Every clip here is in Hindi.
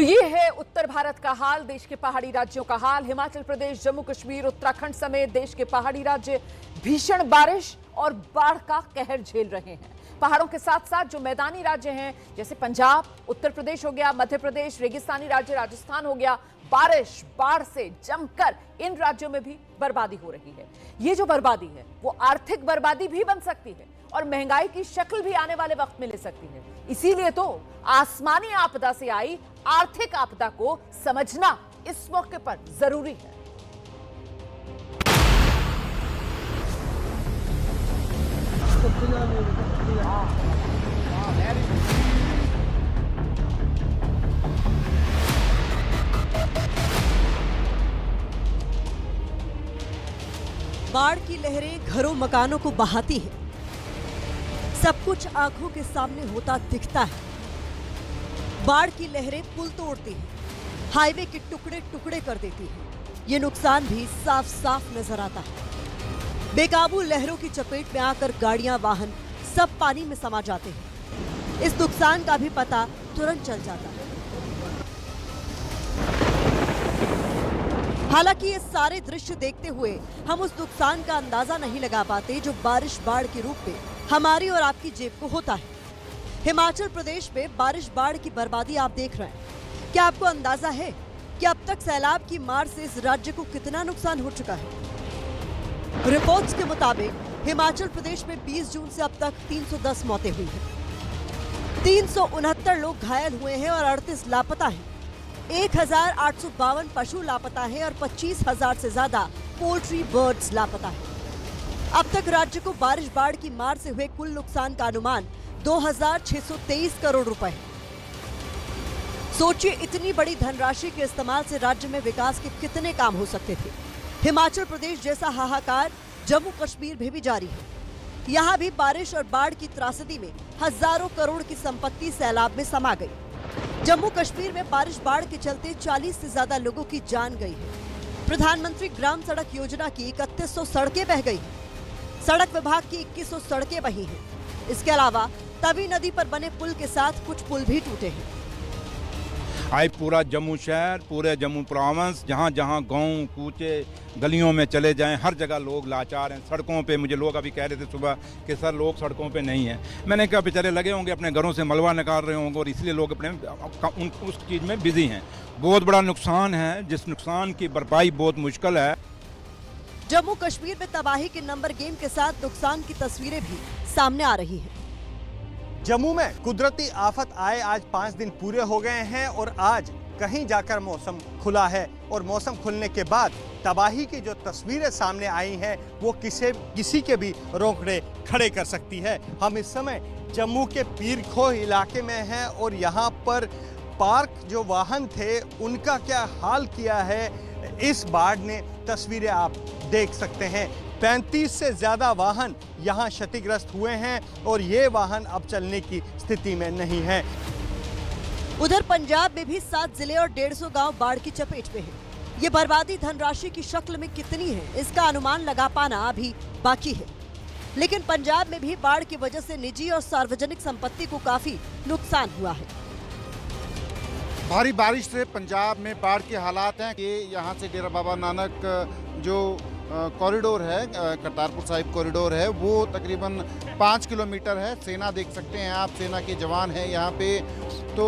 तो ये है उत्तर भारत का हाल, देश के पहाड़ी राज्यों का हाल। हिमाचल प्रदेश, जम्मू कश्मीर, उत्तराखंड समेत देश के पहाड़ी राज्य भीषण बारिश और बाढ़ का कहर झेल रहे हैं। पहाड़ों के साथ साथ जो मैदानी राज्य हैं जैसे पंजाब, उत्तर प्रदेश हो गया, मध्य प्रदेश, रेगिस्तानी राज्य राजस्थान हो गया, बारिश बाढ़ से जमकर इन राज्यों में भी बर्बादी हो रही है। ये जो बर्बादी है वो आर्थिक बर्बादी भी बन सकती है और महंगाई की शक्ल भी आने वाले वक्त में ले सकती है। इसीलिए तो आसमानी आपदा से आई आर्थिक आपदा को समझना इस मौके पर जरूरी है। बाढ़ की लहरें घरों मकानों को बहाती है। सब कुछ आंखों के सामने होता दिखता है। बाढ़ की लहरें पुल तोड़ती हैं, हाईवे के टुकड़े टुकड़े कर देती हैं। ये नुकसान भी साफ साफ नजर आता है। बेकाबू लहरों की चपेट में आकर गाड़ियां, वाहन सब पानी में समा जाते हैं। इस नुकसान का भी पता तुरंत चल जाता है। हालांकि ये सारे दृश्य देखते हुए हम उस नुकसान का अंदाजा नहीं लगा पाते जो बारिश बाढ़ के रूप में हमारी और आपकी जेब को होता है। हिमाचल प्रदेश में बारिश बाढ़ की बर्बादी आप देख रहे हैं। क्या आपको अंदाजा है कि अब तक सैलाब की मार से इस राज्य को कितना नुकसान हो चुका है? रिपोर्ट्स के मुताबिक हिमाचल प्रदेश में 20 जून से अब तक 310 मौतें हुई हैं। 369 लोग घायल हुए हैं और 38 लापता हैं। 1852 पशु लापता हैं और 25,000 से ज्यादा पोल्ट्री बर्ड्स लापता हैं। अब तक राज्य को बारिश बाढ़ की मार से हुए कुल नुकसान का अनुमान 2,623 करोड़ रुपए है। सोचिए, इतनी बड़ी धनराशि के इस्तेमाल से राज्य में विकास के कितने काम हो सकते थे। हिमाचल प्रदेश जैसा हाहाकार जम्मू कश्मीर में भी जारी है। यहाँ भी बारिश और बाढ़ की त्रासदी में हजारों करोड़ की संपत्ति सैलाब में समा गई। जम्मू कश्मीर में बारिश बाढ़ के चलते 40 से ज्यादा लोगों की जान गई है। प्रधानमंत्री ग्राम सड़क योजना की 3100 सड़कें बह गई हैं। सड़क विभाग की 2100 सड़कें बही हैं। इसके अलावा तवी नदी पर बने पुल के साथ कुछ पुल भी टूटे हैं। आज पूरा जम्मू शहर, पूरे जम्मू प्रोविंस, जहाँ जहाँ गांव कूचे गलियों में चले जाएं, हर जगह लोग लाचार हैं। सड़कों पे मुझे लोग अभी कह रहे थे सुबह कि सर लोग सड़कों पे नहीं हैं। मैंने कहा बेचारे लगे होंगे अपने घरों से मलबा निकाल रहे होंगे और इसलिए लोग अपने उस चीज़ में बिजी हैं। बहुत बड़ा नुकसान है, जिस नुकसान की भरपाई बहुत मुश्किल है। जम्मू कश्मीर में तबाही के नंबर गेम के साथ नुकसान की तस्वीरें भी सामने आ रही हैं। जम्मू में कुदरती आफत आए आज 5 दिन पूरे हो गए हैं और आज कहीं जाकर मौसम खुला है और मौसम खुलने के बाद तबाही की जो तस्वीरें सामने आई हैं वो किसी के भी रोंगटे खड़े कर सकती है। हम इस समय जम्मू के पीर खोह इलाके में हैं और यहाँ पर पार्क जो वाहन थे उनका क्या हाल किया है इस बाढ़ ने तस्वीरें आप देख सकते हैं। 35 से ज्यादा वाहन यहाँ क्षतिग्रस्त हुए हैं और ये वाहन अब चलने की स्थिति में नहीं है। उधर पंजाब में भी 7 जिले और 150 गांव बाढ़ की चपेट में हैं। ये बर्बादी धनराशि की शक्ल में कितनी है इसका अनुमान लगा पाना अभी बाकी है। लेकिन पंजाब में भी बाढ़ की वजह से निजी और सार्वजनिक संपत्ति को काफी नुकसान हुआ है। भारी बारिश से पंजाब में बाढ़ के हालात हैं कि यहाँ से डेरा बाबा नानक जो कॉरिडोर है, करतारपुर साहिब कॉरिडोर है, वो तकरीबन 5 किलोमीटर है। सेना देख सकते हैं आप, सेना के जवान हैं यहाँ पे। तो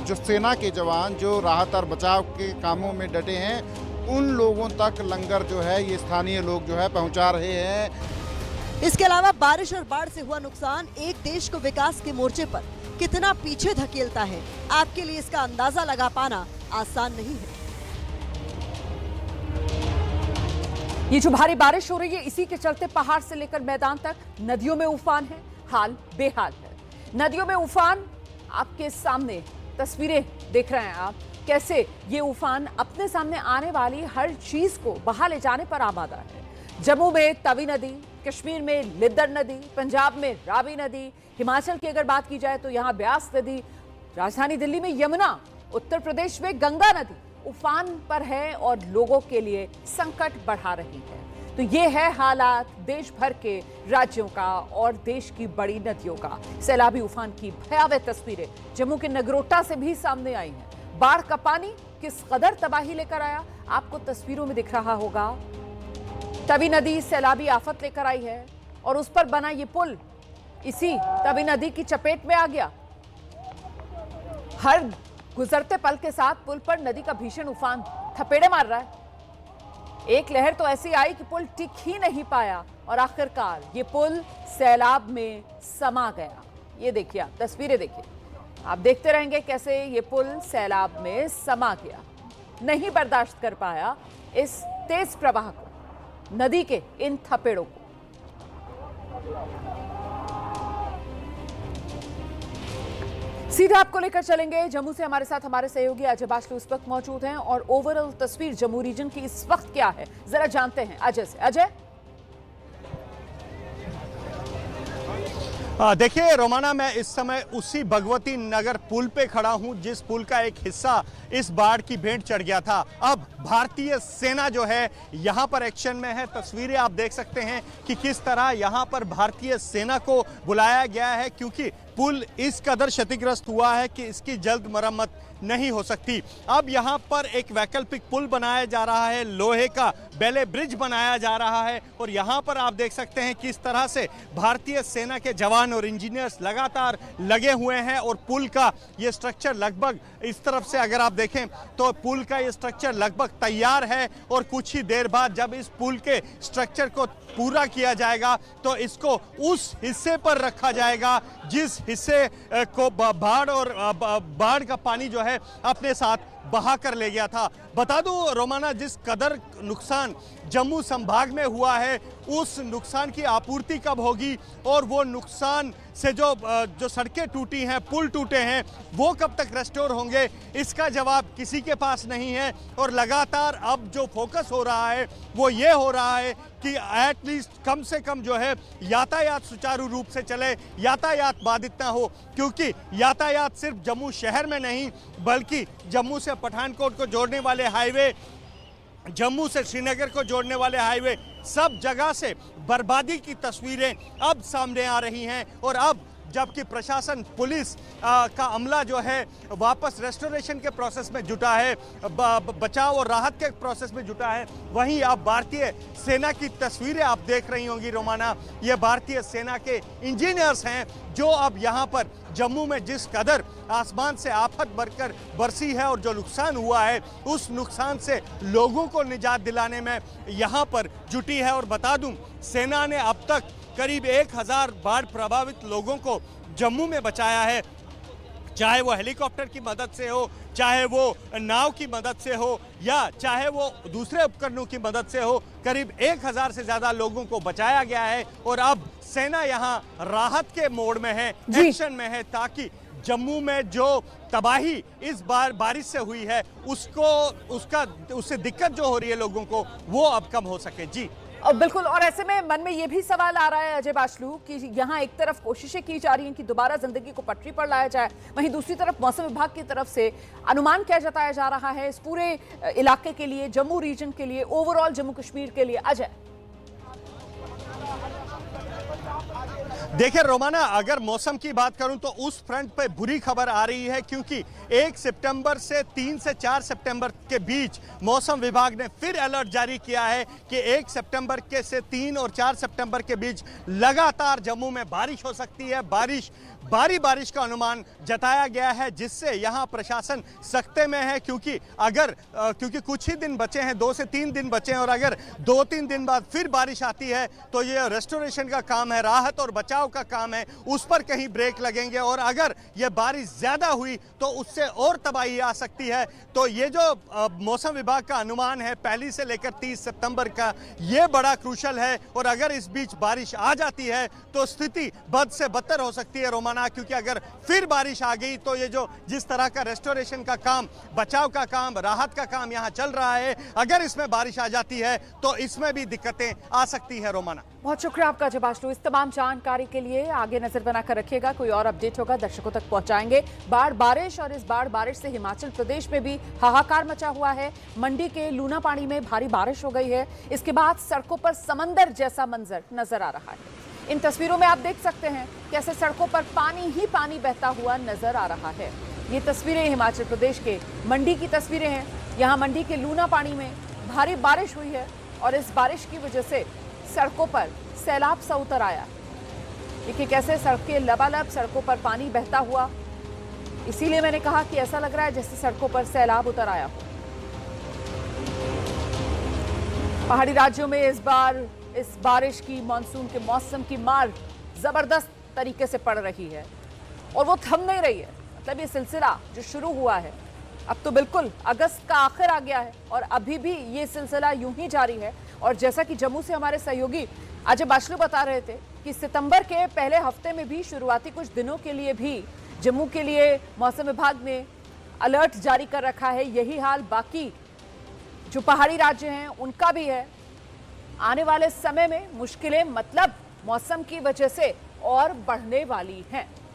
जो सेना के जवान जो राहत और बचाव के कामों में डटे हैं उन लोगों तक लंगर जो है ये स्थानीय लोग जो है पहुँचा रहे हैं। इसके अलावा बारिश और बाढ़ से हुआ नुकसान एक देश को विकास के मोर्चे पर कितना पीछे धकेलता है, आपके लिए इसका अंदाजा लगा पाना आसान नहीं है। ये जो भारी बारिश हो रही है इसी के चलते पहाड़ से लेकर मैदान तक नदियों में उफान है। हाल बेहाल है। नदियों में उफान, आपके सामने तस्वीरें देख रहे हैं आप, कैसे ये उफान अपने सामने आने वाली हर चीज को बहा ले जाने पर आमादा है। जम्मू में तवी नदी, कश्मीर में लिद्दर नदी, पंजाब में रावी नदी, हिमाचल की अगर बात की जाए तो यहाँ ब्यास नदी, राजधानी दिल्ली में यमुना, उत्तर प्रदेश में गंगा नदी उफान पर है और लोगों के लिए संकट बढ़ा रही है। तो ये है हालात देश भर के राज्यों का और देश की बड़ी नदियों का। सैलाबी उफान की भयावह तस्वीरें जम्मू के नगरोटा से भी सामने आई हैं। बाढ़ का पानी किस कदर तबाही लेकर आया, आपको तस्वीरों में दिख रहा होगा। तवी नदी सैलाबी आफत लेकर आई है और उस पर बना ये पुल इसी तवी नदी की चपेट में आ गया। हर गुजरते पल के साथ पुल पर नदी का भीषण उफान थपेड़े मार रहा है। एक लहर तो ऐसी आई कि पुल टिक ही नहीं पाया और आखिरकार ये पुल सैलाब में समा गया। ये देखिए, आप तस्वीरें देखिए, आप देखते रहेंगे कैसे ये पुल सैलाब में समा गया। नहीं बर्दाश्त कर पाया इस तेज प्रवाह को, नदी के इन थपेड़ों को। सीधा आपको लेकर चलेंगे जम्मू से। हमारे साथ हमारे सहयोगी अजय बाचलू इस वक्त मौजूद हैं और ओवरऑल तस्वीर जम्मू रीजन की इस वक्त क्या है, जरा जानते हैं अजय से। अजय, देखिए रोमाना, मैं इस समय उसी भगवती नगर पुल पे खड़ा हूं जिस पुल का एक हिस्सा इस बाढ़ की भेंट चढ़ गया था। अब भारतीय सेना जो है यहां पर एक्शन में है। तस्वीरें आप देख सकते हैं कि किस तरह यहां पर भारतीय सेना को बुलाया गया है, क्योंकि पुल इस कदर क्षतिग्रस्त हुआ है कि इसकी जल्द मरम्मत नहीं हो सकती। अब यहाँ पर एक वैकल्पिक पुल बनाया जा रहा है, लोहे का बेले ब्रिज बनाया जा रहा है और यहाँ पर आप देख सकते हैं किस तरह से भारतीय सेना के जवान और इंजीनियर्स लगातार लगे हुए हैं। और पुल का ये स्ट्रक्चर लगभग इस तरफ से अगर आप देखें तो पुल का ये स्ट्रक्चर लगभग तैयार है और कुछ ही देर बाद जब इस पुल के स्ट्रक्चर को पूरा किया जाएगा तो इसको उस हिस्से पर रखा जाएगा जिस हिस्से को बाढ़ का पानी जो है अपने साथ बहा कर ले गया था। बता दूं रोमाना, जिस कदर नुकसान जम्मू संभाग में हुआ है उस नुकसान की आपूर्ति कब होगी और वो नुकसान से जो सड़कें टूटी हैं, पुल टूटे हैं, वो कब तक रेस्टोर होंगे, इसका जवाब किसी के पास नहीं है। और लगातार अब जो फोकस हो रहा है वो ये हो रहा है कि एटलीस्ट कम से कम जो है यातायात सुचारू रूप से चले, यातायात बाधित ना हो, क्योंकि यातायात सिर्फ जम्मू शहर में नहीं बल्कि जम्मू से पठानकोट को जोड़ने वाले हाईवे, जम्मू से श्रीनगर को जोड़ने वाले हाईवे, सब जगह से बर्बादी की तस्वीरें अब सामने आ रही हैं। और अब जबकि प्रशासन, पुलिस का अमला जो है वापस रेस्टोरेशन के प्रोसेस में जुटा है, बचाव और राहत के प्रोसेस में जुटा है, वहीं अब भारतीय सेना की तस्वीरें आप देख रही होंगी रोमाना। ये भारतीय सेना के इंजीनियर्स हैं जो अब यहाँ पर जम्मू में जिस कदर आसमान से आफत बरसी है और जो नुकसान हुआ है उस नुकसान से लोगों को निजात दिलाने में यहाँ पर जुटी है। और बता दूं, सेना ने अब तक करीब 1000 बाढ़ प्रभावित लोगों को जम्मू में बचाया है, चाहे वो हेलीकॉप्टर की मदद से हो, चाहे वो नाव की मदद से हो या चाहे वो दूसरे उपकरणों की मदद से हो। करीब 1000 से ज्यादा लोगों को बचाया गया है और अब सेना यहाँ राहत के मोड में है, एक्शन में है, ताकि जम्मू में जो तबाही इस बार बारिश से हुई है उससे दिक्कत जो हो रही है लोगों को वो अब कम हो सके। जी बिल्कुल। और ऐसे में मन में यह भी सवाल आ रहा है अजय बाचलू कि यहाँ एक तरफ कोशिशें की जा रही हैं कि दोबारा जिंदगी को पटरी पर लाया जाए, वहीं दूसरी तरफ मौसम विभाग की तरफ से अनुमान क्या जताया जा रहा है इस पूरे इलाके के लिए, जम्मू रीजन के लिए, ओवरऑल जम्मू कश्मीर के लिए। अजय, देखिए रोमाना, अगर मौसम की बात करूं तो उस फ्रंट पे बुरी खबर आ रही है, क्योंकि 1 सितंबर से 3 से 4 सितंबर के बीच मौसम विभाग ने फिर अलर्ट जारी किया है कि 1 सितंबर के से 3 और 4 सितंबर के बीच लगातार जम्मू में बारिश हो सकती है। बारिश का अनुमान जताया गया है, जिससे यहाँ प्रशासन सख्ते में है, क्योंकि कुछ ही दिन बचे हैं, 2 से 3 दिन बचे हैं और अगर 2-3 दिन बाद फिर बारिश आती है तो ये रेस्टोरेशन का काम है, राहत और बचाव का काम है, उस पर कहीं ब्रेक लगेंगे और अगर ये बारिश ज्यादा हुई तो उससे और तबाही आ सकती है। तो ये जो मौसम विभाग का अनुमान है 1 से लेकर 30 सितंबर का, ये बड़ा क्रूशल है और अगर इस बीच बारिश आ जाती है तो स्थिति बद से बदतर हो सकती है रोमाना, क्योंकि अगर फिर बारिश आ गई तो ये जिस तरह का रेस्टोरेशन का काम, बचाव का काम, राहत का काम यहाँ चल रहा है, अगर इसमें बारिश आ जाती है तो इसमें भी दिक्कतें आ सकती है रोमाना। बहुत शुक्रिया आपका अजय बाचलू इस तमाम जानकारी के लिए। आगे नजर बनाकर रखिएगा, कोई और अपडेट होगा दर्शकों तक पहुंचाएंगे। बारिश और इस बारिश से हिमाचल प्रदेश में भी हाहाकार मचा हुआ है। मंडी के लूनापानी में भारी बारिश हो गई है, इसके बाद सड़कों पर समंदर जैसा मंजर नजर आ रहा है। इन तस्वीरों में आप देख सकते हैं कैसे सड़कों पर पानी ही पानी बहता हुआ नजर आ रहा है। ये तस्वीरें हिमाचल प्रदेश के मंडी की तस्वीरें हैं। यहाँ मंडी के लूना पानी में भारी बारिश हुई है और इस बारिश की वजह से सड़कों पर सैलाब सा उतर आया। देखिए कैसे सड़कें लबालब, सड़कों पर पानी बहता हुआ। इसीलिए मैंने कहा कि ऐसा लग रहा है जैसे सड़कों पर सैलाब उतर आया हो। पहाड़ी राज्यों में इस बार इस बारिश की, मानसून के मौसम की मार जबरदस्त तरीके से पड़ रही है और वो थम नहीं रही है। मतलब ये सिलसिला जो शुरू हुआ है, अब तो बिल्कुल अगस्त का आखिर आ गया है और अभी भी ये सिलसिला यूं ही जारी है। और जैसा कि जम्मू से हमारे सहयोगी अजय बाचलू बता रहे थे कि सितंबर के पहले हफ्ते में भी, शुरुआती कुछ दिनों के लिए भी जम्मू के लिए मौसम विभाग ने अलर्ट जारी कर रखा है। यही हाल बाकी जो पहाड़ी राज्य हैं उनका भी है। आने वाले समय में मुश्किलें मतलब मौसम की वजह से और बढ़ने वाली हैं।